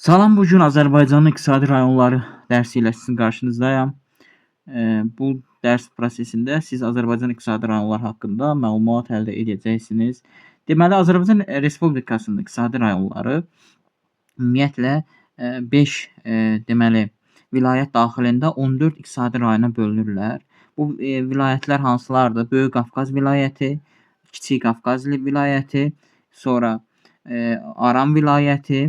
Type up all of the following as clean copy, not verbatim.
Salam, bu gün Azərbaycanın iqtisadi rayonları dərsi ilə sizin qarşınızdayam. Bu dərs prosesində siz Azərbaycan iqtisadi rayonları haqqında məlumat əldə edəcəksiniz. Deməli, Azərbaycan Respublikasının iqtisadi rayonları ümumiyyətlə 5 deməli vilayət daxilində 14 iqtisadi rayona bölünürlər. Bu vilayətlər hansılardır? Böyük Qafqaz vilayəti, Kiçik Qafqaz vilayəti, sonra Aran vilayəti,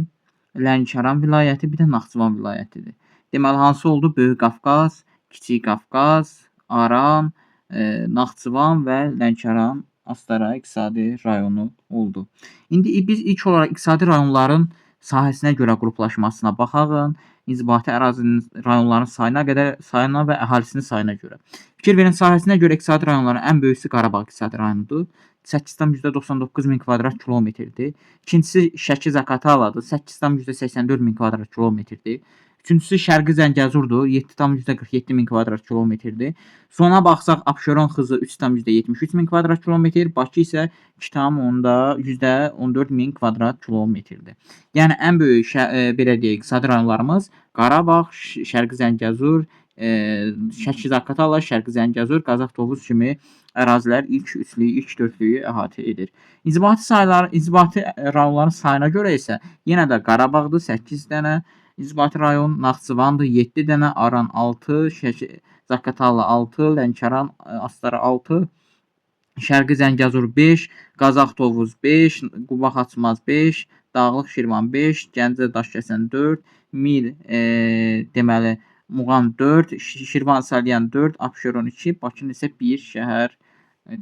Lənkəran vilayəti, bir də Naxçıvan vilayətidir. Deməli, hansı oldu? Böyük Qafqaz, Kiçik Qafqaz, Aran, Naxçıvan və Lənkəran Astara iqtisadi rayonu oldu. İndi biz ilk olaraq iqtisadi rayonların sahəsinə görə qruplaşmasına baxaq. İnzibati ərazinin rayonların sayına və əhalisinin sayına görə. Fikir verin, sahəsinə görə iqtisadi rayonların ən böyüsü Qarabağ iqtisadi rayonudur. 8,99 min kvadrat kilometrdir. İkincisi Şəki-Zaqataladır. 8,84 min kvadrat kilometrdir. Üçüncüsü Şərqi Zəngəzurdur. 7,47 min kvadrat kilometrdir. Sona baxsaq Abşeron-Xızı 3,73 min kvadrat kilometr. Bakı isə 2,14 min kvadrat kilometrdir. Yəni ən böyük belə deyək, iqtisadi rayonlarımız Qarabağ, Şərqi Zəngəzur, Şəki-Zaqatala, Şərqi Zəngəzur, Qazax-Tovuz kimi ərazilər ilk üçlüyü, ilk dördlüyü əhatə edir. İnzibati rayonların sayına görə isə yenə də Qarabağdır 8 dənə, İnzibati rayon Naxçıvandır 7 dənə, Aran 6, Şəki-Zaqatala 6, Lənkəran Astara 6, Şərqi Zəngəzur 5, Qazax-Tovuz 5, Quba-Xaçmaz 5, Dağlıq Şirvan 5, Gəncə-Daşkəsən 4, Mir deməli Muğan 4, Şirvan-Salyan 4, Abşeron 2, Bakının isə 1 şəhər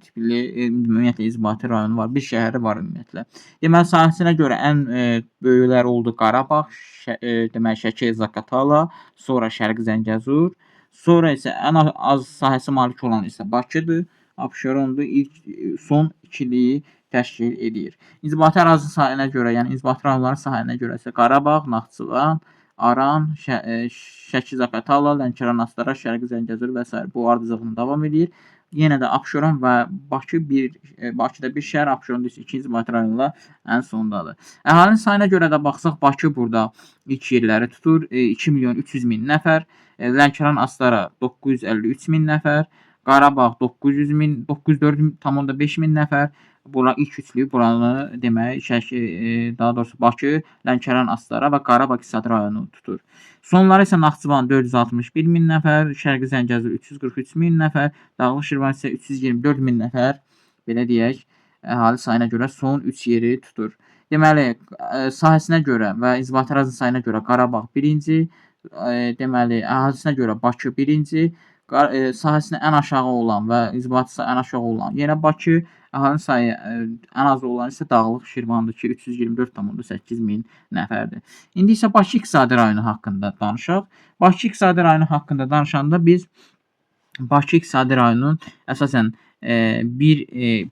tipli ümumiyyətlə inzibati rayonu var. Bir şəhəri var ümumiyyətlə. Deməli, sahəsinə görə ən böyüklər oldu Qarabağ, deməli Şəki-Zaqatala, sonra Şərqi Zəngəzur, sonra isə ən az sahəsi malik olan isə Bakıdır, Abşerondur, son ikiliyi təşkil edir. İnzibati ərazi sayına görə, yəni inzibati rayonların sahəsinə görə isə Qarabağ, Naxçıvan, Aran, Şəki-Zaqatala, Lənkəran Astara, Şərqi Zəngəzur və s. bu ardıcıllıqla davam edir. Yenə də Abşeron və Bakıda bir şəhər, Abşeronda isə 2 inzibati rayonlar ən sondadır. Əhalinin sayına görə də baxsaq, Bakı burada ilk yerləri tutur. 2.300.000 nəfər, Lənkəran Astara 953 min nəfər, Qarabağ 904,5 min nəfər. Bura ilk üçlüyü buranı demək, daha doğrusu Bakı, Lənkəran Astara və Qarabağ iqtisadi rayonu tutur. Sonları isə Naxçıvan 461 min nəfər, Şərqi Zəngəzur 343 min nəfər, Dağlıq Şirvan isə 324 min nəfər, belə deyək, əhali sayına görə son 3 yeri tutur. Deməli, sahəsinə görə və inzibati ərazi sayına görə Qarabağ birinci, deməli, əhalisinə görə Bakı birinci, sahəsinə ən aşağı olan və inzibati ən aşağı olan yenə Bakı, əhalinin sayı ən az olan isə Dağlıq Şirvandır ki, 324,8 min nəfərdir. İndi isə Bakı iqtisadi rayonu haqqında danışaq. Bakı iqtisadi rayonu haqqında danışanda biz Bakı iqtisadi rayonunun əsasən bir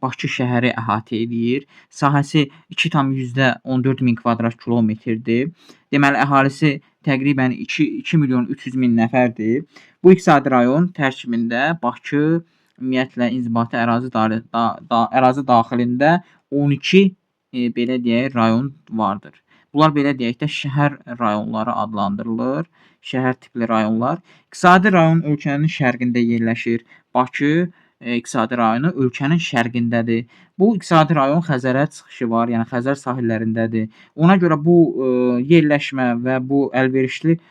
Bakı şəhəri əhatə edir. Sahəsi 2,14 min kvadrat kilometrdir. Deməli, əhalisi təqribən 2.300.000 nəfərdir. Bu iqtisadi rayon tərkibində Bakı, ümumiyyətlə inzibati ərazi daxilində 12 belə deyək rayon vardır. Bunlar belə deyək də şəhər rayonları adlandırılır. Şəhər tipli rayonlar. İqtisadi rayon ölkənin şərqində yerləşir. Bakı iqtisadi rayonu ölkənin şərqindədir. Bu iqtisadi rayon Xəzərə çıxışı var, yəni Xəzər sahillərindədir. Ona görə bu yerləşmə və bu əlverişli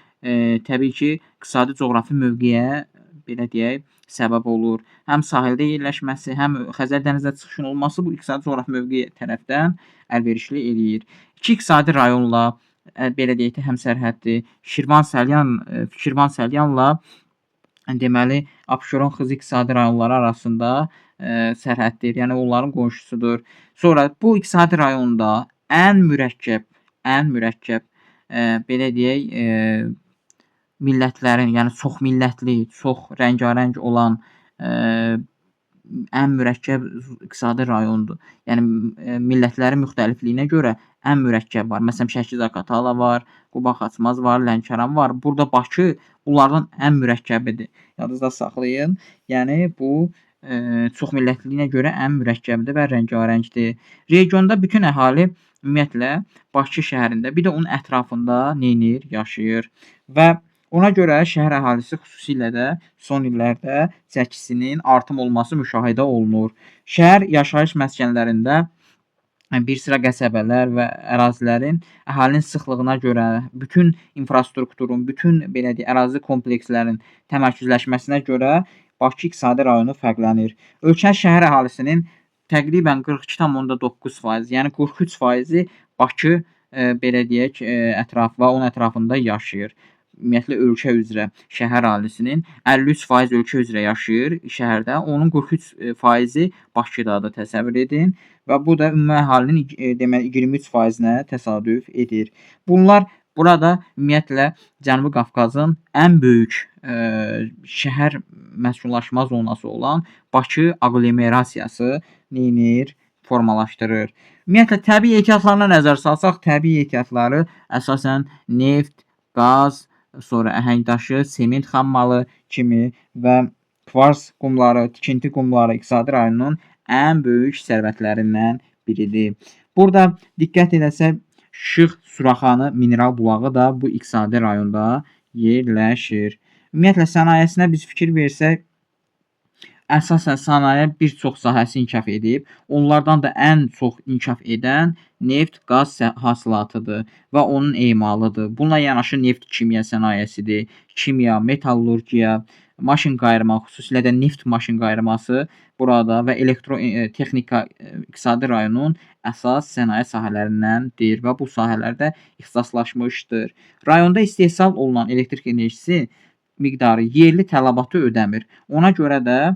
təbii ki, iqtisadi coğrafi mövqeyə belə deyək səbəb olur. Həm sahildə yerləşməsi, həm Xəzər dənizinə çıxışın olması bu iqtisadi coğrafi mövqe tərəfdən əlverişli eləyir. İki iqtisadi rayonla belə deyək də həmsərhəddir. Şirvan-Salyanla deməli Abşeron-Xızı iqtisadi rayonları arasında sərhəddir. Yəni onların qonşusudur. Sonra bu iqtisadi rayonda ən mürəkkəb belə deyək millətlərin, yəni çoxmillətli, çox rəngarəng olan ən mürəkkəb iqtisadi rayondur. Yəni millətlərin müxtəlifliyinə görə ən mürəkkəb var. Məsələn, Şəki-Zaqatala var, Quba-Xaçmaz var, Lənkəran var. Burada Bakı bunlardan ən mürəkkəbidir. Yadınızda saxlayın. Yəni bu çoxmillətliliyinə görə ən mürəkkəbdir və rəngarəngdir. Regionda bütün əhali ümumiyyətlə Bakı şəhərində, bir də onun ətrafında neynir? Yaşayır və ona görə şəhər əhalisi xüsusilə də son illərdə çəkisinin artım olması müşahidə olunur. Şəhər yaşayış məskənlərində bir sıra qəsəbələr və ərazilərin əhalinin sıxlığına görə, bütün infrastrukturun, bütün belə deyək, ərazi komplekslərinin təmərküzləşməsinə görə Bakı iqtisadi rayonu fərqlənir. Ölkənin şəhər əhalisinin təqribən 42,9%, yəni 43% Bakı belə deyək, ətrafı və onun ətrafında yaşayır. Ümumiyyətlə ölkə üzrə şəhər əhalisinin 53% ölkə üzrə yaşayır şəhərdə, onun 43%-i Bakıdadır, təsəvvür edin və bu da ümumi əhalinin deməli 23%-nə təsadüf edir. Burada ümumiyyətlə Cənubi Qafqazın ən böyük şəhər məskunlaşma zonası olan Bakı aqlomerasiyası neynir? Formalaşdırır. Ümumiyyətlə təbii ehtiyatlarına nəzər salsaq, təbii ehtiyatları əsasən neft, qaz, sonra əhəngdaşı, sement xammalı kimi və kvars qumları, tikinti qumları iqtisadi rayonun ən böyük sərvətlərindən biridir. Burada diqqət edəsək, Şıx Suraxanı mineral bulağı da bu iqtisadi rayonda yerləşir. Ümumiyyətlə sənayesinə biz fikir versək, əsasən sənaye bir çox sahəsi inkişaf edib. Onlardan da ən çox inkişaf edən neft, qaz hasilatıdır və onun emalıdır. Bununla yanaşı neft-kimya sənayesidir. Kimya, metallurgiya, maşın qayırma, xüsusilə də neft maşın qayırması burada və elektrotexnika iqtisadi rayonun əsas sənaye sahələrindəndir və bu sahələrdə ixtisaslaşmışdır. Rayonda istehsal olunan elektrik enerjisi miqdarı yerli tələbatı ödəmir. Ona görə də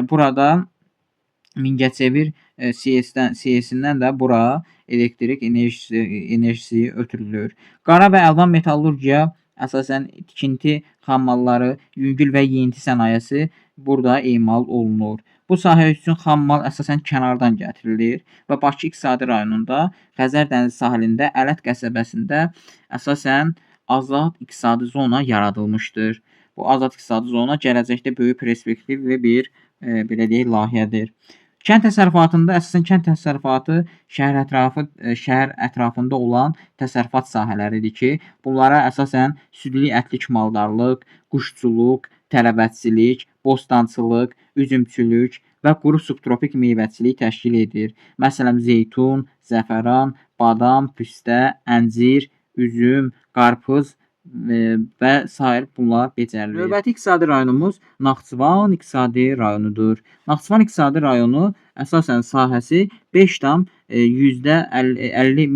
burada Mingəçevir CS-dən də bura elektrik enerjisi ötürülür. Qara və əlvan metallurgiya, əsasən tikinti xammalları, yüngül və yeyinti sənayesi burada emal olunur. Bu sahə üçün xammal əsasən kənardan gətirilir və Bakı iqtisadi rayonunda Xəzər dənizi sahilində Ələt qəsəbəsində əsasən azad iqtisadi zona yaradılmışdır. Bu azad iqtisadi zona gələcəkdə böyük perspektivli bir belə deyək layihədir. Kənd təsərrüfatında əsasən kənd təsərrüfatı şəhər ətrafında olan təsərrüfat sahələridir ki, bunlara əsasən südlü ətlik maldarlıq, quşçuluq, tərəvətçilik, bostançılıq, üzümçülük və quru subtropik meyvəçilik təşkil edir. Məsələn, zeytun, zəfəran, badam, püstə, əncir, üzüm, qarpız və sair bunlar becərilir. Növbəti iqtisadi rayonumuz Naxçıvan iqtisadi rayonudur. Naxçıvan iqtisadi rayonu əsasən sahəsi 5,50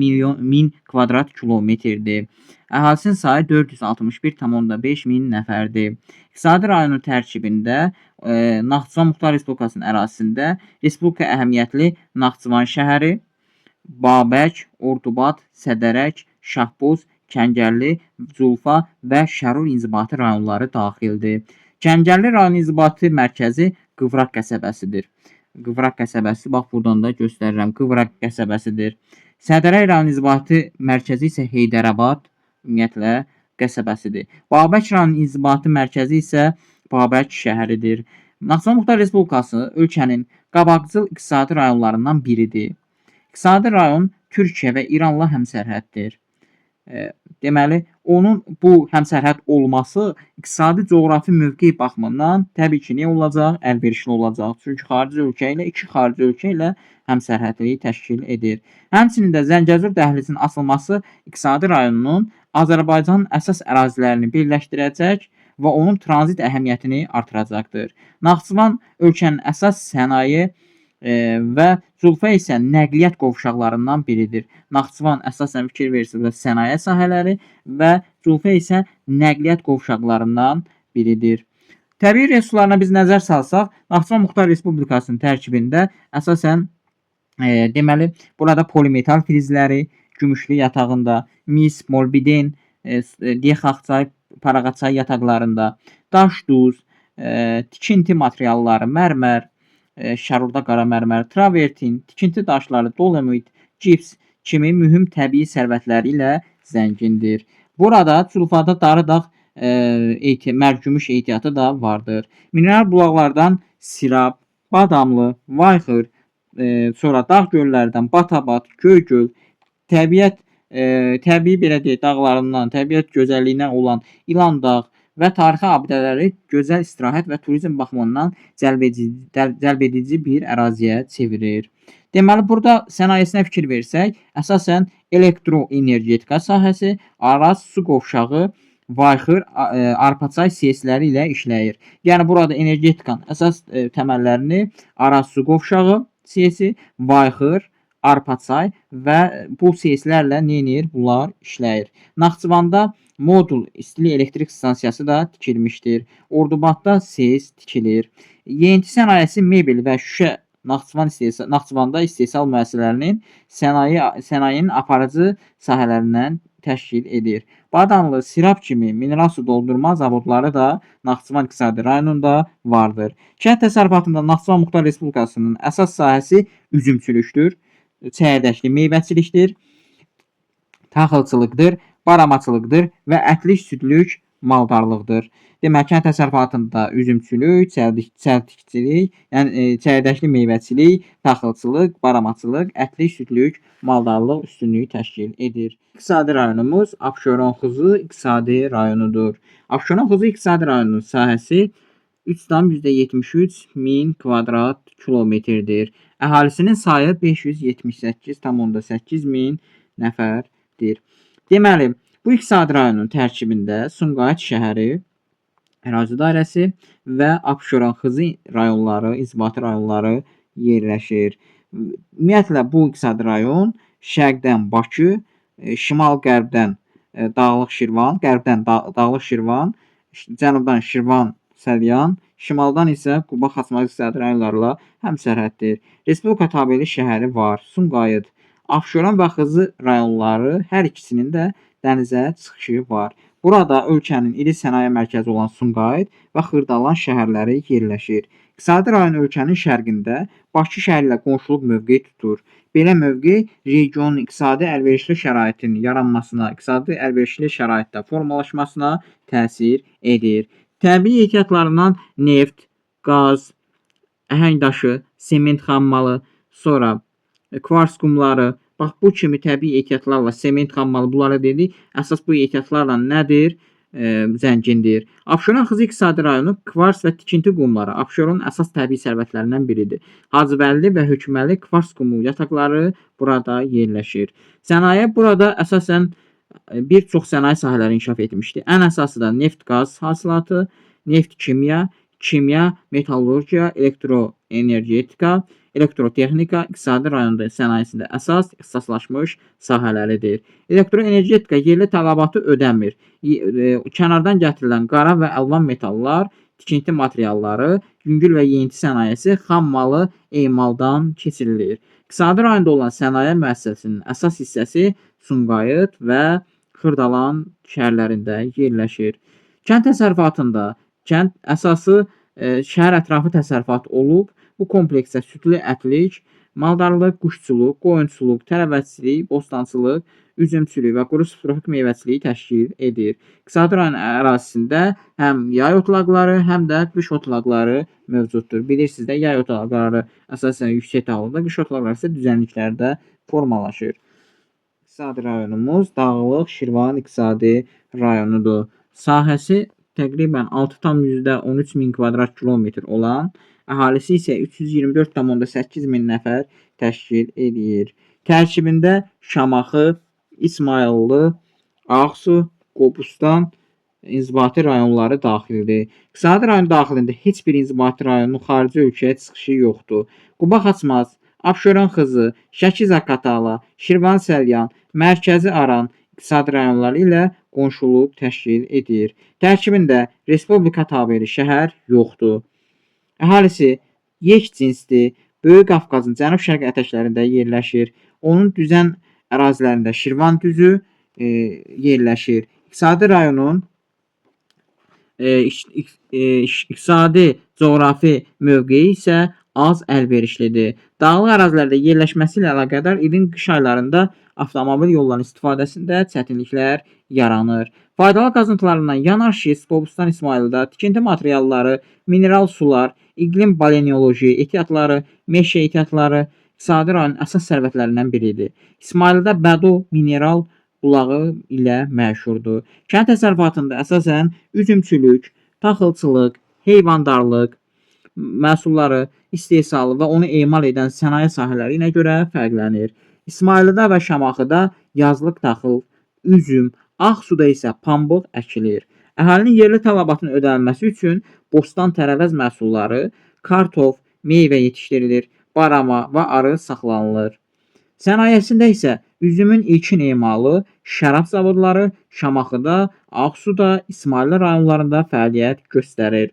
min kvadrat kilometrdir. Əhalisinin sayı 461,5 min nəfərdir. İqtisadi rayonun tərkibində Naxçıvan Muxtar Respublikasının ərazisində respublika əhəmiyyətli Naxçıvan şəhəri, Babək, Ordubad, Sədərək, Şahbuz, Kəngərli, Culfa və Şərur inzibati rayonları daxildir. Kəngərli rayon inzibati mərkəzi Qıvraq qəsəbəsidir. Qıvraq qəsəbəsi, bax buradan da göstərirəm, Qıvraq qəsəbəsidir. Sədərək rayon inzibati mərkəzi isə Heydərabad, ümumiyyətlə, qəsəbəsidir. Babək rayon inzibati mərkəzi isə Babək şəhəridir. Naxçıvan Muxtar Respublikası ölkənin qabaqcıl iqtisadi rayonlarından biridir. İqtisadi rayon Türkiyə və İranla həmsərhəddir. Deməli, onun bu həmsərhəd olması iqtisadi coğrafi mövqe baxımından təbii ki, nə olacaq? Əlverişli olacaq. Çünki iki xarici ölkə ilə həmsərhədliyi təşkil edir. Həmçinin də Zəngəzur dəhlizinin açılması iqtisadi rayonunun Azərbaycanın əsas ərazilərini birləşdirəcək və onun tranzit əhəmiyyətini artıracaqdır. Naxçıvan ölkənin əsas sənaye və Culfa isə nəqliyyat qovşaqlarından biridir. Naxçıvan əsasən fikir verirsiniz sənaye sahələri və Culfa isə nəqliyyat qovşaqlarından biridir. Təbii resurslarına biz nəzər salsaq, Naxçıvan Muxtar Respublikasının tərkibində əsasən deməli, burada polimetal filizləri, gümüşlü yatağında, mis, molbidin, Diyəxaxçay, Paraqaçay yataqlarında, daş duz, tikinti materialları, mərmər, Şərurda qara mərmər, travertin, tikinti daşları, dolomit, gips kimi mühüm təbii sərvətləri ilə zəngindir. Burada Culfada Darıdağ mərgümüş ehtiyatı da vardır. Mineral bulaqlardan Sirab, Badamlı, Vayxır, sonra dağ göllərdən Batabat, Göygöl, təbiət təbii belə deyək dağlarından, təbiət gözəlliyindən olan İlandağ və tarixi abidələri gözəl istirahət və turizm baxımından cəlbedici bir əraziyə çevirir. Deməli, burada sənayesinə fikir versək, əsasən elektroenergetika sahəsi, Araz su qovşağı, Bayxır, Arpaçay SES-ləri ilə işləyir. Yəni burada energetikanın əsas təməllərini Araz su qovşağı SES-i, Bayxır, Arpaçay və bu SES-lərlə neynir? Bunlar işləyir. Naxçıvanda modul istilik elektrik stansiyası da tikilmişdir. Ordubadda SES tikilir. YNT sənayesi mebel və şüşə Naxçıvanda istehsal müəssisələrinin sənayenin aparıcı sahələrindən təşkil edir. Badanlı, Sirab kimi mineral su doldurma zavodları da Naxçıvan iqtisadi rayonunda vardır. Kənd təsərrüfatında Naxçıvan Muxtar Respublikasının əsas sahəsi üzümçülükdür, çəyirdəkli meyvəçilikdir, taxılçılıqdır, baramaçılıqdır və ətlik-südlük maldarlıqdır. Demək, kənd təsərrüfatında üzümçülük, çəltikçilik, yəni çəyirdəkli meyvəçilik, taxılçılıq, baramaçılıq, ətlik-südlük maldarlıq üstünlüyü təşkil edir. İqtisadi rayonumuz Abşeron-Xızı iqtisadi rayonudur. Abşeron-Xızı iqtisadi rayonunun sahəsi 3,73 min kvadrat kilometrdir. Əhalisinin sayı 578,8 min nəfərdir. Deməli, bu iqtisadi rayonun tərkibində Sumqayıt şəhəri, ərazi dairəsi və Abşeron-Xızı rayonları, inzibati rayonları yerləşir. Ümumiyyətlə, bu iqtisadi rayon şərqdən Bakı, şimal-qərbdən Dağlıq Şirvan, qərbdən Dağlıq Şirvan, cənubdan Şirvan, Səlyan, şimaldan isə Quba, Xaçmaz iqtisadi rayonlarla həmsərhəddir. Respublika tabeli şəhəri var, Sumqayıt. Abşeron və Xızı rayonları hər ikisinin də dənizə çıxışı var. Burada ölkənin iri sənaye mərkəzi olan Sumqayıt və Xırdalan şəhərləri yerləşir. İqtisadi rayon ölkənin şərqində Bakı şəhəri ilə qonşuluq mövqeyi tutur. Belə mövqe regionun iqtisadi əlverişli şəraitinin yaranmasına, iqtisadi əlverişli şəraitdə formalaşmasına təsir edir. Təbii ehtiyatlarından neft, qaz, əhəng daşı, sement xammalı, sonra kvars qumları, bax bu kimi təbii ehtiyatlarla sement xammalı bunlara dedik. Əsas bu ehtiyatlarla nədir? Zəngindir. Abşeron-Xızı iqtisadi rayonu kvars və tikinti qumları Abşeronun əsas təbii sərvətlərindən biridir. Hacıbəlli və Hökməli kvars qumu yataqları burada yerləşir. Sənaye burada əsasən bir çox sənaye sahələri inkişaf etmişdir. Ən əsası da neft-qaz hasilatı, neft-kimya, kimya, metallurgiya, elektroenergetika, elektrotexnika iqtisadi rayonda sənayesində əsas ixtisaslaşmış sahələridir. Elektroenergetika yerli tələbatı ödəmir. Kənardan gətirilən qara və əlvan metallar, tikinti materialları, yüngül və yeyinti sənayesi xam malı emaldan keçirilir. İqtisadi rayonda olan sənaye müəssisəsinin əsas hissəsi Sumqayıt və Xırdalan şəhərlərində yerləşir. Kənd təsərrüfatında kənd əsası şəhər ətrafı təsərrüfat olub. Bu kompleksdə südlü ətlik, maldarlıq, quşçuluq, qoyunçuluq, tərəvəzçilik, bostançılıq, üzümçülük və quru subtropik meyvəçiliyi təşkil edir. İqtisadi rayon ərazisində həm yay otlaqları, həm də qış otlaqları mövcuddur. Bilirsiniz də, yay otlaqları əsasən yüksək dağlıqda, qış otlaqları isə düzənliklərdə formalaşır. İqtisadi rayonumuz Dağlıq Şirvan iqtisadi rayonudur. Sahəsi təqribən 6,13 min kvadrat kilometr olan, əhalisi isə 324,8 min nəfər təşkil edir. Tərkibində Şamaxı, İsmayıllı, Ağsu, Qobustan inzibati rayonları daxildir. İqtisadi rayon daxilində heç bir inzibati rayonun xarici ölkəyə çıxışı yoxdur. Quba Xaçmaz, Abşeron-Xızı, Şəki-Zaqatala, Şirvan-Səlyan, Mərkəzi Aran iqtisadi rayonları ilə qonşuluq təşkil edir. Tərkibində Respublika tabeli şəhər yoxdur. Əhalisi yek cinsdir. Böyük Qafqazın cənub-şərq ətəklərində yerləşir. Onun düzən ərazilərində Şirvan düzü yerləşir. İqtisadi rayonun iqtisadi coğrafi mövqeyi isə az əlverişlidir. Dağlıq ərazilərdə yerləşməsi ilə əlaqədar ilin qış aylarında avtomobil yollarının istifadəsində çətinliklər yaranır. Faydalı qazıntılarından Yanar-Şies, Qobustan İsmayılda tikinti materialları, mineral sular, iqlim balenoloji ehtiyatları, meşə ehtiyatları, iqtisadi rayonun əsas sərvətlərindən biridir. İsmayılda Bədu mineral bulağı ilə məşhurdur. Kənd təsərrüfatında əsasən üzümçülük, taxılçılıq, heyvandarlıq məhsulları istehsalı və onu emal edən sənaye sahələri ilə görə fərqlənir. İsmayılda və Şamaxıda yazlıq taxıl, üzüm, Ağsuda isə pambıq əkilir. Əhalinin yerli tələbatının ödənilməsi üçün bostan tərəvəz məhsulları, kartof, meyvə yetişdirilir, barama və arı saxlanılır. Sənayesində isə üzümün ilkin emalı, şərab zavodları Şamaxıda, Ağsuda, İsmayıllı rayonlarında fəaliyyət göstərir.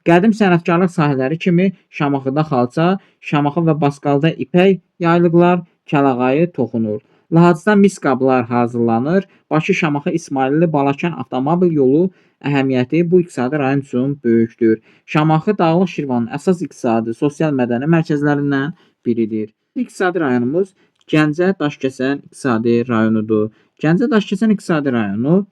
Qədim sənətkarlıq sahələri kimi Şamaxıda xalça, Şamaxı və Basqalda ipək yaylıqlar, kəlağayı toxunur. Lahacdan mis qablar hazırlanır. Bakı-Şamaxı İsmayıllı-Balakən avtomobil yolu əhəmiyyəti bu iqtisadi rayon üçün böyükdür. Şamaxı Dağlıq Şirvanın əsas iqtisadi, sosial-mədəni mərkəzlərindən biridir. İqtisadi rayonumuz Gəncə Daşkəsən iqtisadi rayonudur. Gəncə Daşkəsən iqtisadi rayonu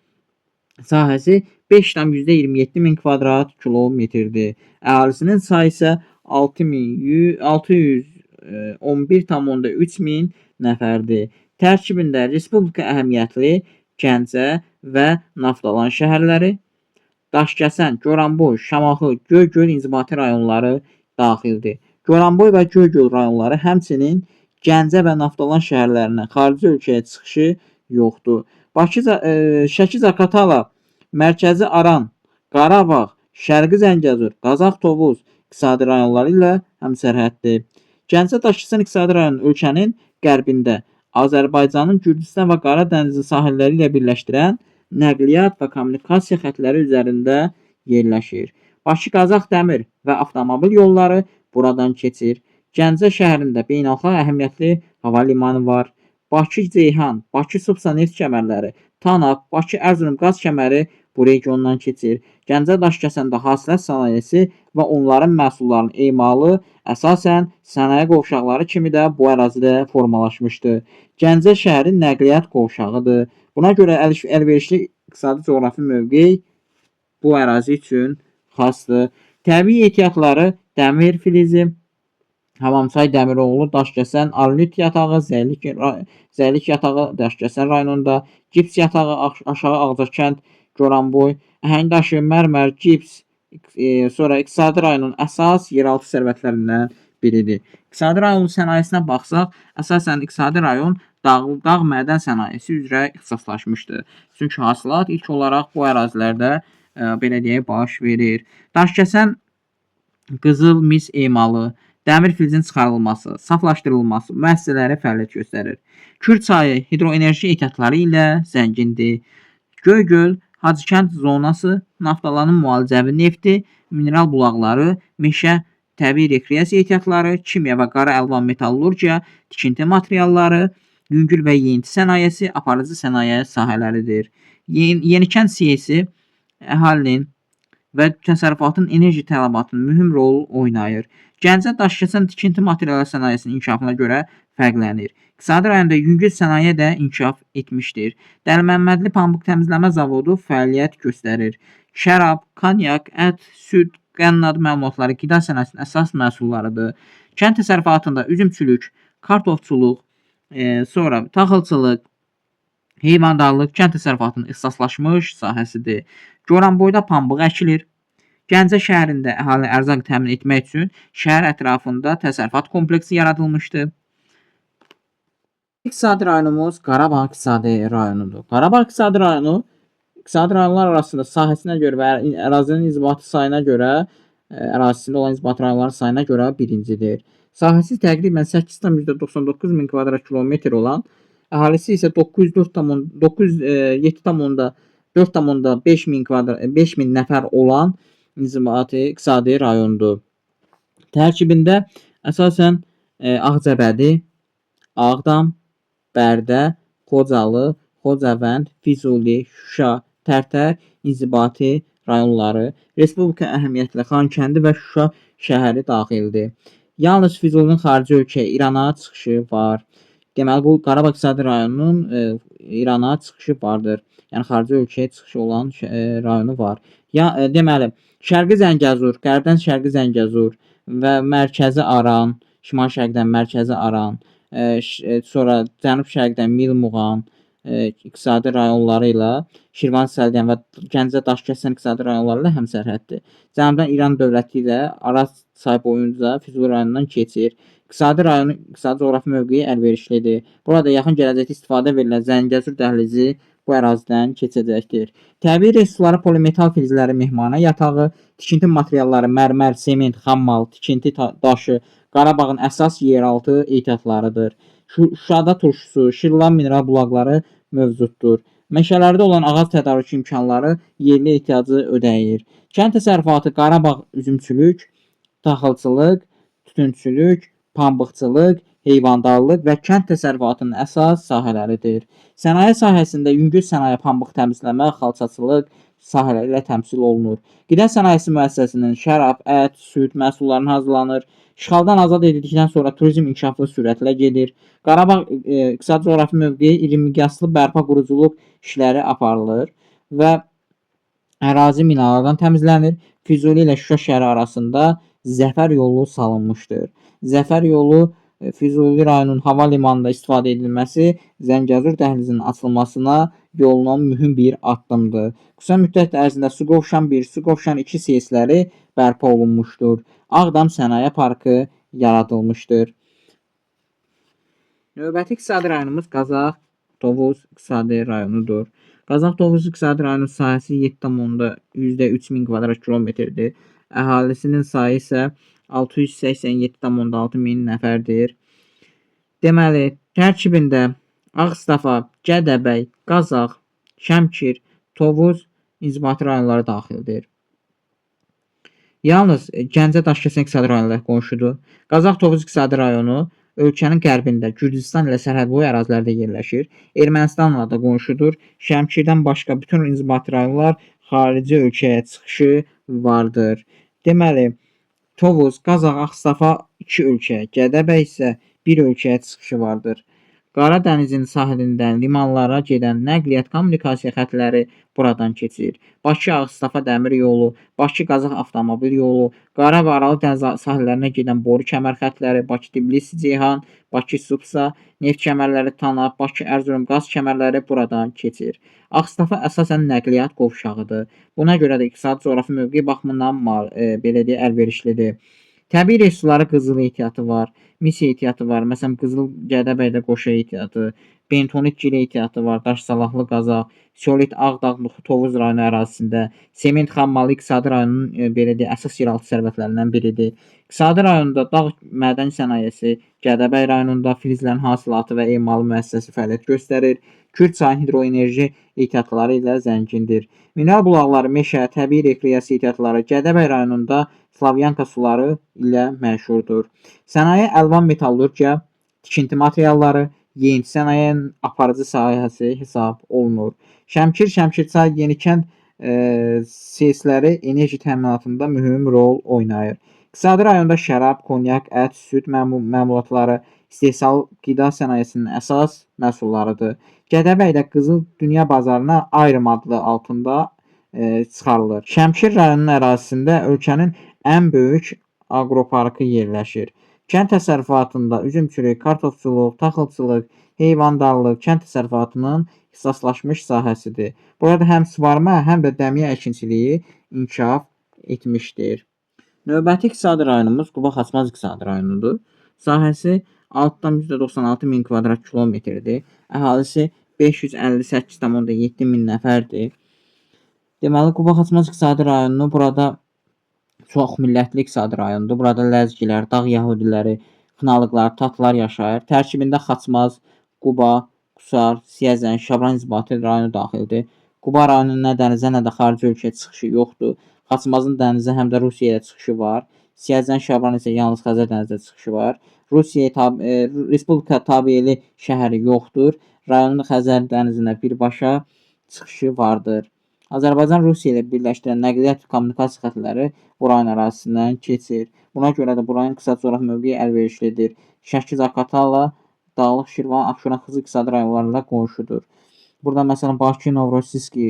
sahəsi 5,27 min kvadrat kilometrdir. Əhalisinin sayı isə 611,3 min nəfərdir. Tərkibində respublika əhəmiyyətli Gəncə və Naftalan şəhərləri, Daşkəsən, Goranboy, Şamaxı, Göygöl inzibati rayonları daxildir. Goranboy və Göygöl rayonları həmçinin Gəncə və Naftalan şəhərlərindən xarici ölkəyə çıxışı yoxdur. Şəki-Zaqatala, Mərkəzi Aran, Qarabağ, Şərqi Zəngəzur, Qazax-Tovuz iqtisadi rayonları ilə həmsərhəddir. Gəncə Daşkəsən iqtisadi rayonu ölkənin qərbində Azərbaycanın Gürcüstan və Qara dənizi sahilləri ilə birləşdirən nəqliyyat və kommunikasiya xəttləri üzərində yerləşir. Bakı-Qazax dəmir və avtomobil yolları buradan keçir. Gəncə şəhərində beynəlxalq əhəmiyyətli hava limanı var. Bakı-Ceyhan, Bakı-Subsa neft kəmərləri, Tanap, Bakı-Ərzurum qaz kəməri bu regiondan keçir. Gəncə Daşkəsəndə hasilət sənayesi və onların məhsullarının emalı əsasən sənaye qovşaqları kimi də bu ərazidə formalaşmışdır. Gəncə şəhəri nəqliyyat qovşağıdır. Buna görə əlverişli iqtisadi coğrafi mövqe bu ərazi üçün xasdır. Təbii ehtiyatları dəmir filizi, Hamamçay Dəmiroğlu, Daşkəsən, Arlit yatağı, Zəylik yatağı Daşkəsən rayonunda, Gips yatağı Aşağı Ağcakənd, Goranboy, Əhəngdaşı, Mərmər, Gips, sonra iqtisadi rayonun əsas yeraltı sərvətlərindən biridir. İqtisadi rayonun sənayesinə baxsaq, əsasən iqtisadi rayon dağ mədən sənayesi üzrə ixtisaslaşmışdır. Çünki hasilat ilk olaraq bu ərazilərdə belə deyək baş verir. Daşkəsən qızıl mis emalı, dəmir filizin çıxarılması, saflaşdırılması müəssisələri fəaliyyət göstərir. Kür çayı hidroenerji ehtiyatları ilə zəngindir. Göygöl, Hacıkənd zonası, Naftalanın müalicəvi nefti, mineral bulaqları, meşə, təbii rekreasiya ehtiyatları, kimya və qara əlvan metallurgiya, tikinti materialları, yüngül və yeyinti sənayesi, aparıcı sənaye sahələridir. Yenikənd siyasi əhalinin və təsərrüfatın enerji tələbatının mühüm rol oynayır. Gəncə Daşkəsən tikinti materialları sənayesinin inkişafına görə fərqlənir. İqtisadi rayonda yüngül sənaye də inkişaf etmişdir. Dəliməmmədli pambıq təmizləmə zavodu fəaliyyət göstərir. Şərab, konyak, ət, süd, qənnad məmulatları qida sənayesinin əsas məhsullarıdır. Kənd təsərrüfatında üzümçülük, kartofçuluq, sonra taxılçılıq, heyvandarlıq kənd təsərrüfatının ixtisaslaşmış sahəsidir. Goranboyda pambıq əkilir. Gəncə şəhərində əhali ərzaq təmin etmək üçün şəhər ətrafında təsərrüfat kompleksi yaradılmışdır. İqtisadi rayonumuz Qarabağ iqtisadi rayonudur. Qarabağ iqtisadi rayonu iqtisadi rayonlar arasında sahəsinə görə və ərazinin inzibati sayına görə, ərazisində olan inzibati rayonların sayına görə birincidir. Sahəsi təqribən 8,99 min kvadrat kilometr olan, əhalisi isə 7,5 min nəfər olan inzibati iqtisadi rayondur. Tərkibində əsasən Ağcabədi, Ağdam, Bərdə, Xocalı, Xocavənd, Füzuli, Şuşa, Tərtər inzibati rayonları, respublika əhəmiyyətli Xankəndi və Şuşa şəhəri daxildir. Yalnız Füzulinin xarici ölkəyə İrana çıxışı var. Deməli, bu Qarabağ iqtisadi rayonunun İrana çıxışı vardır. Yəni, xarici ölkəyə çıxışı olan rayonu var. Deməli, Şərqi Zəngəzur, qərbdən Şərqi Zəngəzur və Mərkəzi Aran, şimal-şərqdən mərkəzi Aran, sonra cənub-şərqdən Milmuğan iqtisadi rayonları ilə Şirvan, Səlyan və Gəncə, Daşkəsən iqtisadi rayonları ilə həmsərhəddir. Cənubdan İran dövləti ilə Araz çayı boyunca Füzuli rayonundan keçir. İqtisadi rayonun iqtisadi coğrafi mövqeyi əlverişlidir. Burada yaxın gələcəkdə istifadə verilən Zəngəzur dəhlizi bu ərazidən keçəcəkdir. Təbii resursları polimetal filizləri mehmanə yatağı, tikinti materialları mərmər, sement, xammal, tikinti daşı Qarabağın əsas yeraltı ehtiyatlarıdır. Şuşada turşusu, Şirvan mineral bulaqları mövcuddur. Meşələrdə olan ağac tədarükü imkanları yerli ehtiyacı ödəyir. Kənd təsərrüfatı Qarabağ üzümçülük, taxılçılıq, tütünçülük, pambıqçılıq, heyvandarlıq və kənd təsərrüfatının əsas sahələridir. Sənaye sahəsində yüngül sənaye, pambıq təmizləmə, xalçaçılıq sahələri ilə təmsil olunur. Qida sənayesi müəssisəsinin şərab, ət, süd məhsullarının hazırlanır. İşğaldan azad edildikdən sonra turizm inkişafı sürətlə gedir. Qarabağ iqtisadi coğrafi mövqeyi iri miqyaslı bərpa quruculuq işləri aparılır və ərazi minalardan təmizlənir. Füzuli ilə Şuşa şəhəri arasında Zəfər yolu salınmışdır. Zəfər yolu Füzuli rayonunun hava limanında istifadə edilməsi Zəngəzur dəhlizinin açılmasına yolunan mühüm bir addımdır. Qısa müddət ərzində Suqovuşan 1, Suqovuşan 2 SES-ləri bərpa olunmuşdur. Ağdam Sənaye Parkı yaradılmışdır. Növbəti iqtisadi rayonumuz Qazax Tovuz iqtisadi rayonudur. Qazax Tovuz iqtisadi rayonunun sahəsi 7,3 min kvadrat kilometrdir. Əhalisinin sayı isə 687,6 min nəfərdir. Deməli, tərkibində Ağstafa, Gədəbəy, Qazax, Şəmkir, Tovuz inzibati rayonları daxildir. Yalnız Gəncə, Daşkəsən iqtisadi rayonları qonşudur. Qazax Tovuz iqtisadi rayonu ölkənin qərbində Gürcüstan ilə sərhədboyu ərazilərdə yerləşir. Ermənistanla da qonşudur. Şəmkirdən başqa bütün inzibati rayonlar xarici ölkəyə çıxışı vardır. Deməli, Tovuz, Qazax, Ağstafa 2 ölkəyə, Gədəbəy isə 1 ölkəyə çıxışı vardır. Qara dənizin sahilindən limanlara gedən nəqliyyat kommunikasiya xətləri buradan keçir. Bakı-Ağstafa dəmir yolu, Bakı-Qazax avtomobil yolu, Qara və Aralı dəniz sahillərinə gedən boru kəmər xətləri, Bakı-Tbilisi-Ceyhan, Bakı-Supsa neft kəmərləri, Tanap, Bakı-Ərzurum qaz kəmərləri buradan keçir. Ağstafa əsasən nəqliyyat qovşağıdır. Buna görə də iqtisadi coğrafi mövqeyi baxımından belə deyə əlverişlidir. Təbii resursları qızıl ehtiyatı var, mis ehtiyatı var. Məsələn, qızıl Gədəbəydə qoşa ehtiyatı, bentonit gil ehtiyatı var, daş salahlı Qazax, Solit Ağdağ Tovuz rayonu ərazisində, sement xammalı iqtisadi rayonunun belə deyə əsas yeraltı sərvətlərindən biridir. İqtisadi rayonda dağ mədən sənayesi, Gədəbəy rayonunda filizlərin hasilatı və emalı müəssisəsi fəaliyyət göstərir. Kürd çayının hidroenerji ehtiyatları ilə zəngindir. Mineral bulaqları, meşə, təbii rekreasiya ehtiyatları Gədəbəy rayonunda Slavyanka suları ilə məşhurdur. Sənaye əlvan metallurgiya, tikinti materialları, yeyinti sənayenin aparıcı sahəsi hesab olunur. Şəmkir, Şəmkirçay, Yenikənd SES-ləri enerji təminatında mühüm rol oynayır. İqtisadi rayonda şərab, konyak, ət, süd məmulatları istehsal qida sənayesinin əsas məhsullarıdır. Gədəbəydə qızıl dünya bazarına ayrım adlı altında çıxarılır. Şəmkir rayonunun ərazisində ölkənin ən böyük aqroparkı yerləşir. Kənd təsərrüfatında üzümçülük, kartofçuluq, taxılçılıq, heyvandarlıq kənd təsərrüfatının ixtisaslaşmış sahəsidir. Burada həm suvarma, həm də dəmiyə əkinçiliyi inkişaf etmişdir. Növbəti iqtisadi rayonumuz Quba Xaçmaz iqtisadi rayonudur. Sahəsi 6,96 min kvadrat kilometrdir. Əhalisi 558,7 min nəfərdir. Deməli, Quba Xaçmaz iqtisadi rayonu burada çox millətli iqtisadi rayondur. Burada ləzgilər, dağ yəhudiləri, xınalıqlar, tatlar yaşayır. Tərkibində Xaçmaz, Quba, Qusar, Siyəzən, Şabran inzibati rayonu daxildir. Quba rayonunun nə dənizə, nə də xarici ölkəyə çıxışı yoxdur. Xaçmazın dənizə həm də Rusiyaya çıxışı var. Siyəzən, Şabran isə yalnız Xəzər dənizinə çıxışı var. Respublika tabeli şəhəri yoxdur. Rayonun Xəzər dənizinə birbaşa çıxışı vardır. Azərbaycan Rusiya ilə birləşdirən nəqliyyat kommunikasiya xətləri bu rayon ərazisindən keçir. Buna görə də bu rayon iqtisadi coğrafi mövqeyi əlverişlidir. Şəki-Zaqatala, Dağlıq Şirvan, Abşeron, Xızı iqtisadi rayonlarıyla qonşudur. Burada məsələn Bakı, Novrosiyski,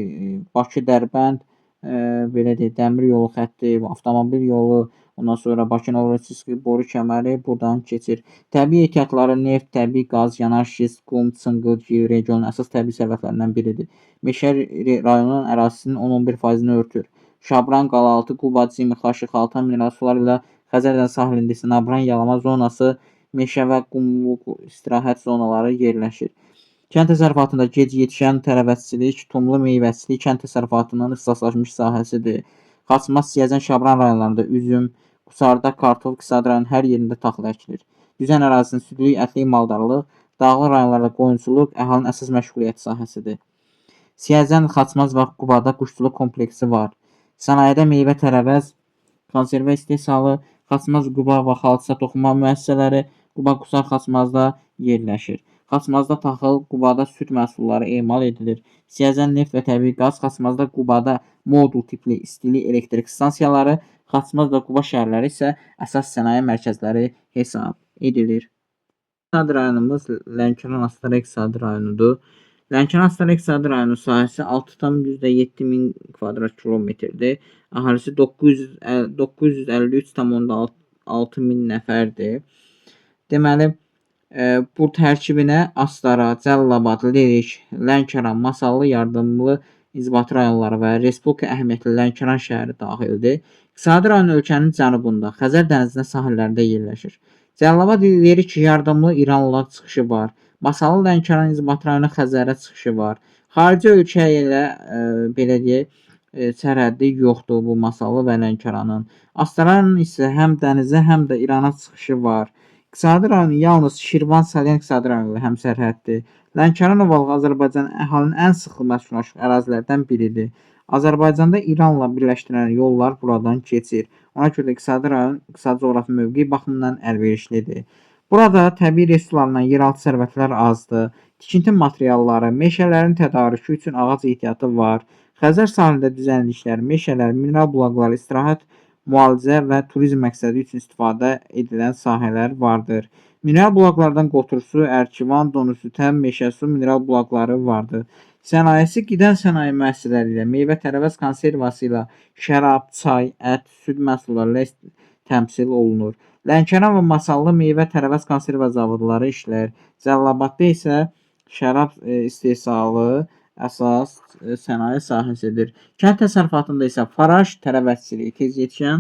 Bakı, Dərbənd, belə deyək, dəmir yolu xətti, avtomobil yolu, ondan sonra Bakı-Novorosiysk boru kəməri burdan keçir. Təbii ehtiyatları neft, təbii qaz, yanar şist, qum, çınqıl, gil regionun əsas təbii sərvətlərindən biridir. Meşə rayonunun ərazisinin 10-11%-ni örtür. Şabran, Qalaltı, Quba, Cimi, Xaşi, Xaltan mineral suları ilə Xəzər dənizi sahilində isə Nabran yalama zonası, meşə və qumluq istirahət zonaları yerləşir. Kənd təsərrüfatında gec yetişən tərəvəzçilik, tumlu meyvəçilik kənd təsərrüfatının ixtisaslaşmış sahəsidir. Xaçmaz, Siyəzən, Şabran rayonlarında üzüm, Qusarda, Kartof, Qısadlı rayonun hər yerində taxıl əkilir. Düzən ərazisinin südlük, ətlik maldarlıq, dağlıq rayonlarda qoyunçuluq əhalinin əsas məşğuliyyət sahəsidir. Siyəzən, Xaçmaz və Qubada quşçuluq kompleksi var. Sənayedə meyvə, tərəvəz, konservə istehsalı, Xaçmaz, Quba və xalça toxuma müəssisələri Quba, Qusar, Xaçmazda yerləşir. Xaçmazda taxıl, Qubada süd məhsulları emal edilir. Siyəzən neft və təbii qaz, Xaçmazda, Qubada modul tipli istilik elektrik stansiyaları, Xaçmaz və Quba şəhərləri isə əsas sənaye mərkəzləri hesab edilir. İqtisadi rayonumuz Lənkəran Astara İqtisadi rayonudur. Lənkəran Astara İqtisadi rayonu sahəsi 6,7 min kvadrat kilometrdir. Əhalisi 953,6 min nəfərdir. Deməli, bu tərkibinə Astara, Cəlilabad, Lerik, Lənkəran, Masallı, Yardımlı inzibati rayonları və Respublika əhəmiyyətli Lənkəran şəhəri daxildir. İqtisadi rayon ölkənin cənubunda, Xəzər dənizinin sahillərində yerləşir. Cəlilabad Lerik yardımlı İranla çıxışı var. Masallı Lənkəran inzibati rayonu Xəzərə çıxışı var. Xarici ölkə ilə belə deyək, sərhəddi yoxdur bu Masallı və Lənkəranın. Astaranın isə həm dənizə, həm də İrana çıxışı var. İqtisadi rayon yalnız Şirvan, Salyan iqtisadi rayonu ilə həmsərhəddir. Lənkəran ovalığı Azərbaycanın əhalinin ən sıxlı məskunlaşmış ərazilərdən biridir. Azərbaycanda İranla birləşdirən yollar buradan keçir. Ona görə də iqtisadi rayon iqtisadi coğrafi mövqeyi baxımından əlverişlidir. Burada təbii resurslarından yeraltı sərvətlər azdır. Tikinti materialları, meşələrin tədarükü üçün ağac ehtiyatı var. Xəzər sahilində düzənliklər, meşələr, mineral bulaqları, istirahət, müalicə və turizm məqsədi üçün istifadə edilən sahələr vardır. Mineral bulaqlardan qotursu, ərkivan, donuzütən, meşəsu mineral bulaqları vardır. Sənayesi qida sənaye müəssisələri ilə, meyvə tərəvəz konservası ilə, şərab, çay, ət, süd məhsulları ilə təmsil olunur. Lənkəran və Masallı meyvə tərəvəz konserva zavodları işləyir. Cəlilabadda isə şərab istehsalı əsas sənaye sahəsidir. Kənd təsərrüfatında isə faraj tərəvəzçiliyi, tez yetişən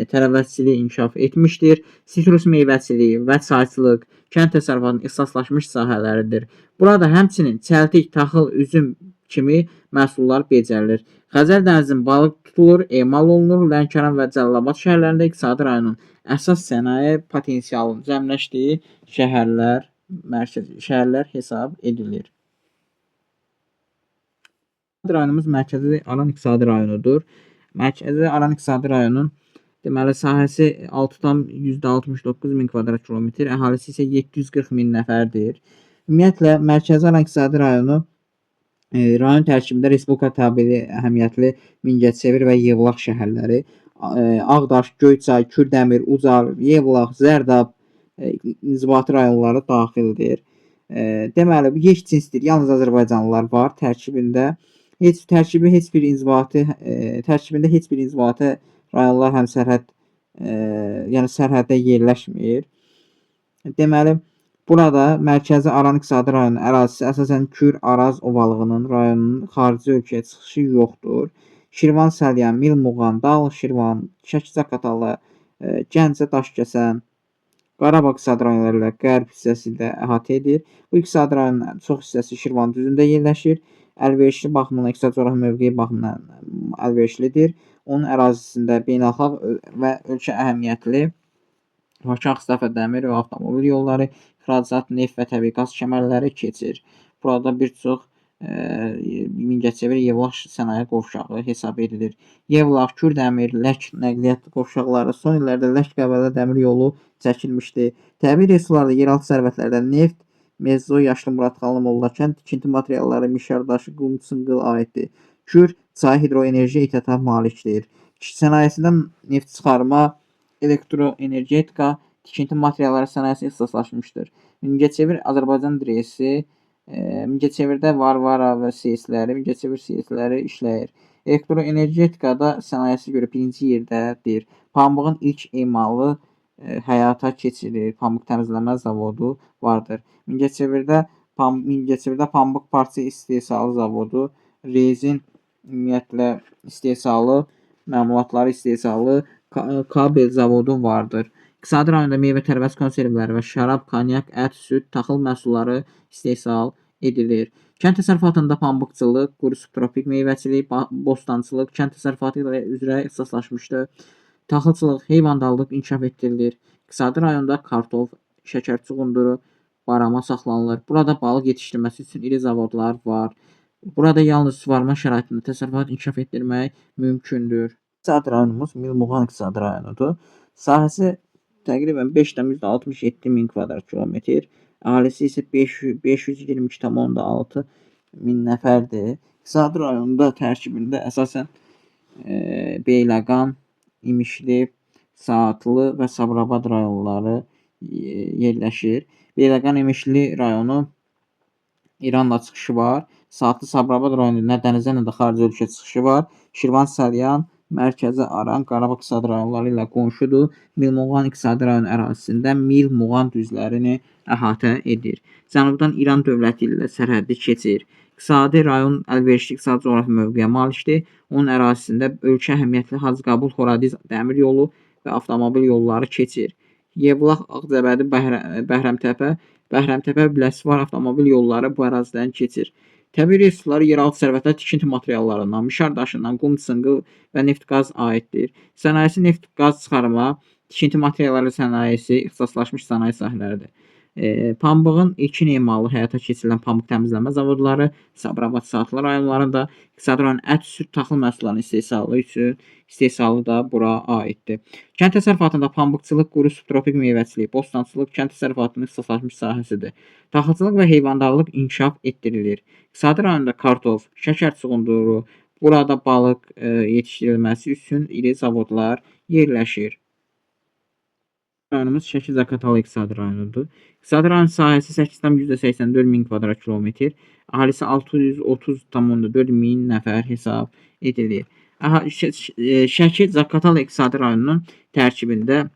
tərəvəzçiliyi inkişaf etmişdir. Sitrus meyvəçiliyi və çayçılıq kənd təsərrüfatının ixtisaslaşmış sahələridir. Burada həmçinin çəltik, taxıl, üzüm kimi məhsullar becərilir. Xəzər dənizinin balıq tutulur, emal olunur. Lənkəran və Cəlilabad şəhərlərində iqtisadi rayonun əsas sənaye potensialının cəmləşdiyi şəhərlər hesab edilir. Rayonumuz Mərkəzi Aran İqtisadi rayonudur. Mərkəzi Aran İqtisadi rayonunun deməli sahəsi 6,69 min kvadrat kilometr, əhalisi isə 740 min nəfərdir. Ümumiyyətlə Mərkəzi Aran İqtisadi rayonu rayon tərkibində Respublika tabeli əhəmiyyətli Mingəçevir və Yevlax şəhərləri, Ağdaş, Göyçay, Kürdəmir, Ucar, Yevlax, Zərdab inzibati rayonları daxildir. Deməli, heç cinsdir, yalnız azərbaycanlılar var tərkibində. Tərkibində heç bir inzibati rayonlar həmsərhəd, yəni sərhəddə yerləşmir. Deməli, burada Mərkəzi Aran İqtisadi rayonu ərazisi əsasən Kür-Araz ovalığının rayonunun xarici ölkəyə çıxışı yoxdur. Şirvan, Salyan, Milmuğan, Dağlıq Şirvan, Şəki-Zaqatala, Gəncə, Daşkəsən, Qarabağ iqtisadi rayonları ilə qərb hissəsi ilə əhatə edir. Bu iqtisadi rayonun çox hissəsi Şirvan düzündə yerləşir. Əlverişli baxımından, iqtisadi coğrafi mövqeyi baxımından əlverişlidir. Onun ərazisində beynəlxalq və ölkə əhəmiyyətli Bakı Ağstafa dəmir və avtomobil yolları, ixracat, neft və təbii qaz kəmərləri keçir. Burada bir çox Mingəçevir, Yevlax sənaye qovşağı hesab edilir. Yevlax, Kürdəmir, Lək nəqliyyat qovşaqları son illərdə Lək-Qəbələ dəmir yolu çəkilmişdir. Təbii resurslarda yeraltı sərvətlərdən neft, Mezzo, Yaşlı Muradxanlı, Mollakənd tikinti materialları, mişardaşı, qum, çınqıl aiddir. Kür çay hidroenerji ehtiyata malikdir. Sənayesindən neft çıxarma, elektroenergetika, tikinti materialları sənayesi ixtisaslaşmışdır. Mingəçevir Azərbaycan dresi Mingəçevirdə Varvara və CSləri, Mingəçevir CSləri işləyir. Elektroenergetikada sənayesi görə birinci yerdədir. Pambığın ilk emalı həyata keçirir. Pambıq təmizləmə zavodu vardır. Mingəçevirdə pambıq parça istehsalı zavodu, rezin ümumiyyətlə istehsalı, məmulatları istehsalı, kabel zavodu vardır. İqtisadi rayonda meyvə-tərəvəz konservləri və şərab, konyak, ət, süd, taxıl məhsulları istehsal edilir. Kənd təsərrüfatında pambıqçılıq, quru subtropik meyvəçilik, bostançılıq, kənd təsərrüfatı üzrə ixtisaslaşmışdır. Taxılçılıq, heyvandarlıq inkişaf etdirilir. İqtisadi rayonda kartof, şəkər çuğunduru, barama saxlanılır. Burada balıq yetişdirməsi üçün iri zavodlar var. Burada yalnız suvarma şəraitində təsərrüfat inkişaf etdirmək mümkündür. İqtisadi rayonumuz Milmuğan iqtisadi rayonudur. Sahəsi təqribən 5,67 kvadrat kilometr. Əhalisi isə 522,6 min nəfərdir. İqtisadi rayonda tərkibində əsasən Beyləqan, İmişli, Saatlı və Sabirabad rayonları yerləşir. Beyləqan İmişli rayonu İranla çıxışı var. Saatlı Sabirabad rayonu nə dənizə, nə də xarici ölkə çıxışı var. Şirvan, Salyan, Mərkəzi Aran, Qarabağ iqtisadi rayonları ilə qonşudur. Milmuğan iqtisadi rayon ərazisində Milmuğan düzlərini əhatə edir. Cənubdan İran dövləti ilə sərhəddi keçir. İqtisadi rayon əlverişli iqtisadi coğrafi mövqeyə malikdir. Onun ərazisində ölkə əhəmiyyətli Hacıqabul-Horadiz dəmir yolu və avtomobil yolları keçir. Yevlax, Ağcabədi, Bəhrəmtəpə, Biləsuvar avtomobil yolları bu ərazidən keçir. Təbii resursları yeraltı sərvətlər tikinti materiallarından, mişar daşından, qum, çınqıl və neft-qaz aiddir. Sənayesi neft-qaz çıxarma, tikinti materialları sənayesi ixtisaslaşmış sənaye sahələridir. Pambığın ilkin emalı həyata keçirilən pambıq təmizləmə zavodları Sabirabad, Saatlı rayonlarında, iqtisadi rayon ət, süd, taxıl məhsullarının istehsalı da bura aiddir. Kənd təsərrüfatında pambıqçılıq, quru subtropik meyvəçilik, bostançılıq kənd təsərrüfatının ixtisaslaşmış sahəsidir. Taxılçılıq və heyvandarlıq inkişaf etdirilir. İqtisadi rayonda kartof, şəkər çuğunduru, burada balıq yetişdirilməsi üçün iri zavodlar yerləşir. Rayonumuz Şəki-Zaqatala iqtisadi rayonudur. İqtisadi rayon sahəsi 8,84 min kvadrat kilometr, əhalisi 630,4 min nəfər hesab edilir. Şəki-Zaqatala iqtisadi rayonunun tərkibində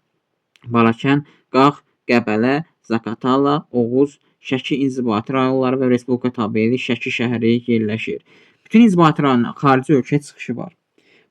Balakən, Qax, Qəbələ, Zaqatala, Oğuz, Şəki inzibati rayonları və Respublika tabeli Şəki şəhəri yerləşir. Bütün inzibati rayonun xarici ölkə çıxışı var.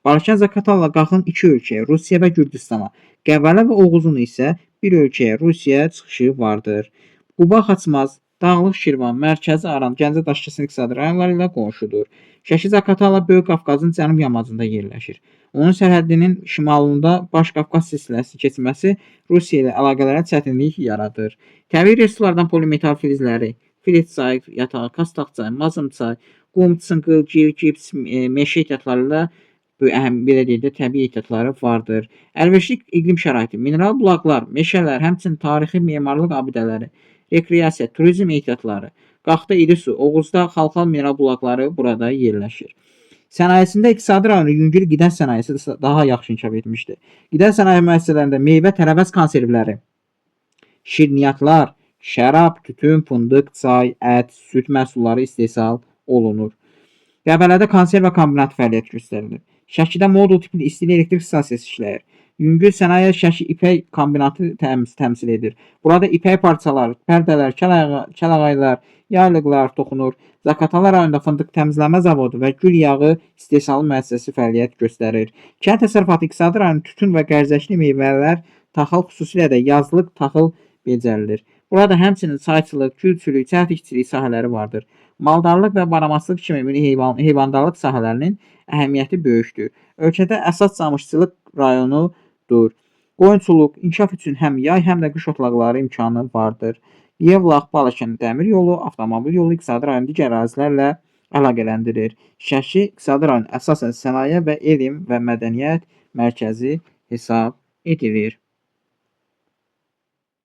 Balakən, Zaqatala, Qaxın 2 ölkəyə, Rusiya və Gürcüstana, Qəbələ və Oğuzun isə bir ölkəyə, Rusiyaya çıxışı vardır. Quba, Xaçmaz, Dağlıq Şirvan, Mərkəzi Aran, Gəncə, Daşkəsən iqtisadi rayonları ilə qonşudur. Şəki-Zaqatala Böyük Qafqazın cənub yamacında yerləşir. Onun sərhədinin şimalında Baş Qafqaz silsiləsi keçməsi Rusiya ilə əlaqələrə çətinlik yaradır. Təbii resurslardan polimetal filizləri, filet çay, yatağı, Kastaq çay, Mazım çay, qum, çınqıl, gil, gips, meşə ehtiyatları ilə belə deyək də təbii ehtiyatları vardır. Əlverişli iqlim şəraiti, mineral bulaqlar, meşələr, həmçinin tarixi memarlıq abidələri, rekreasiya, turizm ehtiyatları, Qaxda iri su, Oğuzda xalqal mineral bulaqları burada yerləşir. Sənayesində iqtisadi rayonu yüngül qida sənayesi daha yaxşı inkişaf etmişdir. Qida sənaye müəssisələrində meyvə, tərəvəz konservləri, şirniyyatlar, şərab, tütün, fındıq, çay, ət, süd məhsulları istehsal olunur. Qəbələdə konserva kombinatı fəaliyyət göstərilir. Şəkidə modul tipli istilik elektrik stansiyası işləyir. Yüngül sənaye Şəki ipək kombinatı təmsil edir. Burada ipək parçaları, pərdələr, kəlağaylar, yaylıqlar toxunur. Zaqatala rayonunda fındıq təmizləmə zavodu və gül yağı istehsalı müəssisəsi fəaliyyət göstərir. Kənd təsərrüfatı iqtisadi rayonun tütün və qərzəşli meyvələr, taxıl, xüsusilə də yazlıq taxıl becərilir. Burada həmçinin çayçılıq, gülçülük, çəltikçilik sahələri vardır. Maldarlıq və baramaçılıq kimi heyvandarlıq sahələrinin əhəmiyyəti böyükdür. Ölkədə əsas camışçılıq rayonudur. Qoyunçuluq inkişaf üçün həm yay, həm də qış otlaqları imkanı vardır. Yevlax, Balakən dəmir yolu, avtomobil yolu iqtisadi rayonu digər ərazilərlə əlaqələndirir. Şəki iqtisadi rayon əsasən sənaye və elm və mədəniyyət mərkəzi hesab edilir.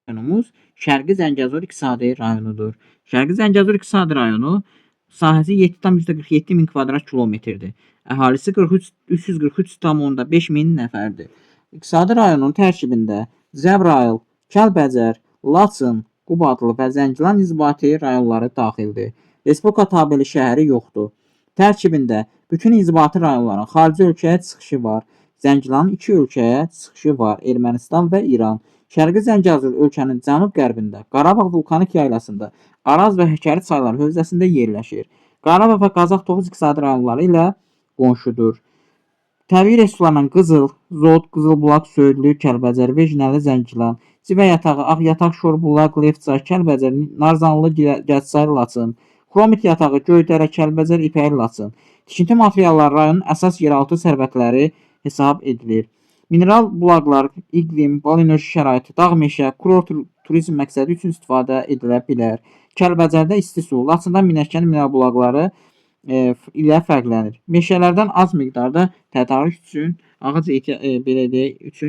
Rayonumuz Şərqi Zəngəzur iqtisadi rayonudur. Şərqi Zəngəzur iqtisadi rayonu sahəsi 7,47 min kvadrat kilometrdir. Əhalisi 343,5 min nəfərdir. İqtisadi rayonun tərkibində Cəbrayıl, Kəlbəcər, Laçın, Qubadlı və Zəngilan inzibati rayonları daxildir. Respublika tabeli şəhəri yoxdur. Tərkibində bütün inzibati rayonların xarici ölkəyə çıxışı var. Zəngilanın 2 ölkəyə çıxışı var: Ermənistan və İran. Şərqi Zəngəzur ölkənin cənub-qərbində, Qarabağ vulkanik yaylasında, Araz və Həkəri çayları hövzəsində yerləşir. Qarabağ və Qazax Tovuz iqtisadi rayonları ilə qonşudur. Təbii resurslarla Qızıl, Zod, Qızılbulaq, Söydlü, Kəlbəcər, Vecnəli, Zəngilan, Civə yatağı, Ağyataq, Şorbulaq, Lefçay, Kəlbəcər, Narzanlı, Gəncəsay, Laçın, Xromit yatağı, Göydərə, Kəlbəcər, İpək, Laçın. Tikinti materialları rayonun əsas yeraltı sərvətləri hesab edilir. Mineral bulaqlar, iqlim, bioenerji şəraiti, dağ meşə, kurort turizm məqsədi üçün istifadə edilə bilər. Kəlbəcərdə isti su, Laçında Minəkən mineral bulaqları ilə fərqlənir. Meşələrdən az miqdarda tədarük üçün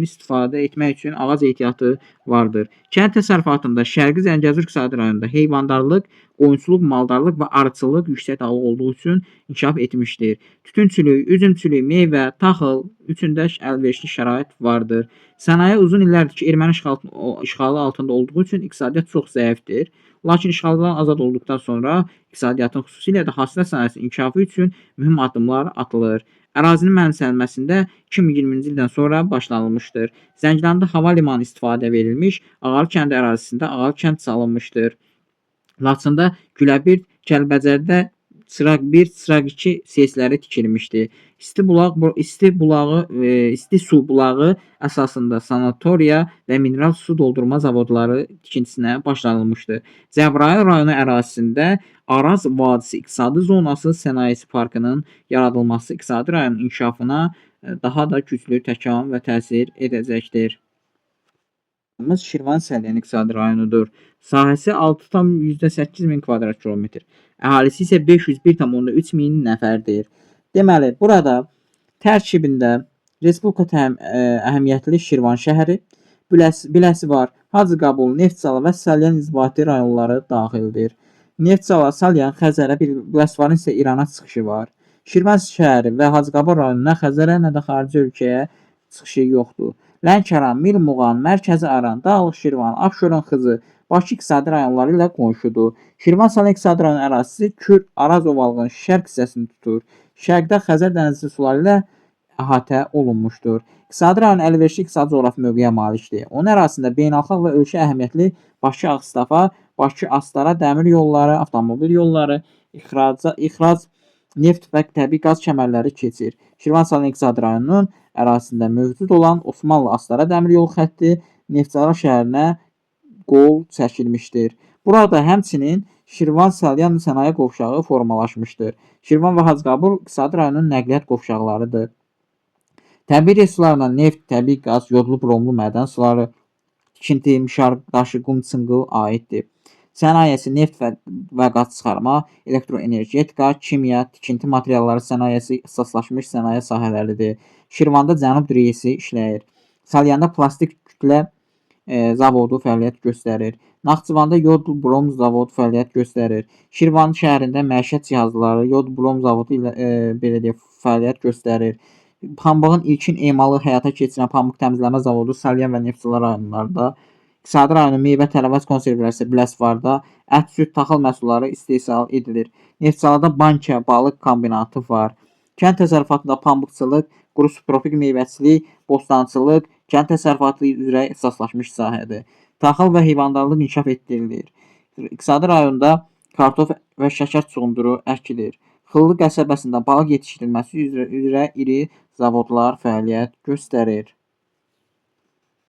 istifadə etmək üçün ağac ehtiyatı vardır. Kənd təsərrüfatında Şərqi Zəngəzur iqtisadi rayonunda heyvandarlıq, qoyunçuluq, maldarlıq və arıçılıq yüksək dağlıq olduğu üçün inkişaf etmişdir. Tütünçülük, üzümçülük, meyvə, taxıl üçün də əlverişli şərait vardır. Sənaye uzun illərdir ki, erməni işğalı altında olduğu üçün iqtisadiyyat çox zəifdir. Lakin işğaldan azad olduqdan sonra iqtisadiyyatın, xüsusilə də hasilat sənayesinin inkişafı üçün mühüm addımlar atılır. Ərazinin mənimsənilməsində 2020-ci ildən sonra başlanılmışdır. Zəngilanda hava limanı istifadə verilmiş, Ağalı kəndi ərazisində Ağalı kənd salınmışdır. Laçında Güləbir, Kəlbəcərdə Çıraq 1, Çıraq 2 SES-ləri tikilmişdi. İsti su bulağı əsasında sanatoriya və mineral su doldurma zavodları tikintisinə başlanılmışdı. Cəbrayıl rayonu ərazisində Araz vadisi iqtisadi zonası sənayesi parkının yaradılması iqtisadi rayonun inkişafına daha da güclü təkan və təsir edəcəkdir. Şirvan Səlyan iqtisadi rayonudur. Sahəsi 6,8 min kvadrat kilometr. Əhalisi isə 501,3 min nəfərdir. Deməli, burada tərkibində Respublika əhəmiyyətli Şirvan şəhəri, Biləsi var, Hacıqabul, Neftçala və Salyan inzibati rayonları daxildir. Neftçala, Salyan, Xəzərə, Biləsvarın isə İrana çıxışı var. Şirvan şəhəri və Hacıqabul rayonu nə Xəzərə, nə də xarici ölkəyə çıxışı yoxdur. Lənkəran, Mirmuğan, Mərkəzi Aran, Dağlıq Şirvan, Abşeron Xızı, Bakı iqtisadi rayonları ilə qonşudur. Şirvan Salyan iqtisadi rayon ərazisi Kür, Araz ovalığının şərq hissəsini tutur. Şərqdə Xəzər dənizi suları ilə əhatə olunmuşdur. İqtisadi rayon əlverişli iqtisadi coğrafi mövqeyə malikdir. Onun ərazisində beynəlxalq və ölkə əhəmiyyətli Bakı-Ağstafa, Bakı-Astara dəmir yolları, avtomobil yolları, ixrac neft və təbii qaz kəmərləri keçir. Şirvan Salyan iqtisadi rayonunun ərazisində mövcud olan Osmanlı-Astara dəmir yolu xətti Neftçala şəhərinə qol çəkilmişdir. Burada həmçinin Şirvan Salyan sənaye qovşağı formalaşmışdır. Şirvan və Hacıqabul iqtisadi rayonunun nəqliyyat qovşaqlarıdır. Təbii resurslarla neft, təbii qaz, yodlu bromlu mədən suları, tikinti, mişar daşı, qum, çınqıl aiddir. Sənayesi neft və qaz çıxarma, elektroenergetika, kimya, tikinti materialları sənayesi ixtisaslaşmış sənaye sahələridir. Şirvanda Cənub reysi işləyir. Salyanda plastik kütlə zavodu fəaliyyət göstərir. Naxçıvanda yod brom zavodu fəaliyyət göstərir. Şirvan şəhərində məişət cihazları, yod brom zavodu ilə fəaliyyət göstərir. Pambığın ilkin emalı həyata keçirən pambıq təmizləmə zavodu Salyan və Neftçala rayonlarında, iqtisadi rayonun meyvə tərəvəz konservləri isə Biləsuvarda, ət, süd, taxıl məhsulları istehsal edilir. Neftçalada banka, balıq kombinatı var. Kənd təsərrüfatında pambıqçılıq, quru subtropik meyvəçilik, bostançılıq, kənd təsərrüfatı üzrə ixtisaslaşmış sahədir. Taxıl və heyvandarlıq inkişaf etdirilir. İqtisadi rayonda kartof və şəkər çuğunduru əkilir. Xıllı qəsəbəsində balıq yetişdirilməsi üzrə iri zavodlar fəaliyyət göstərir.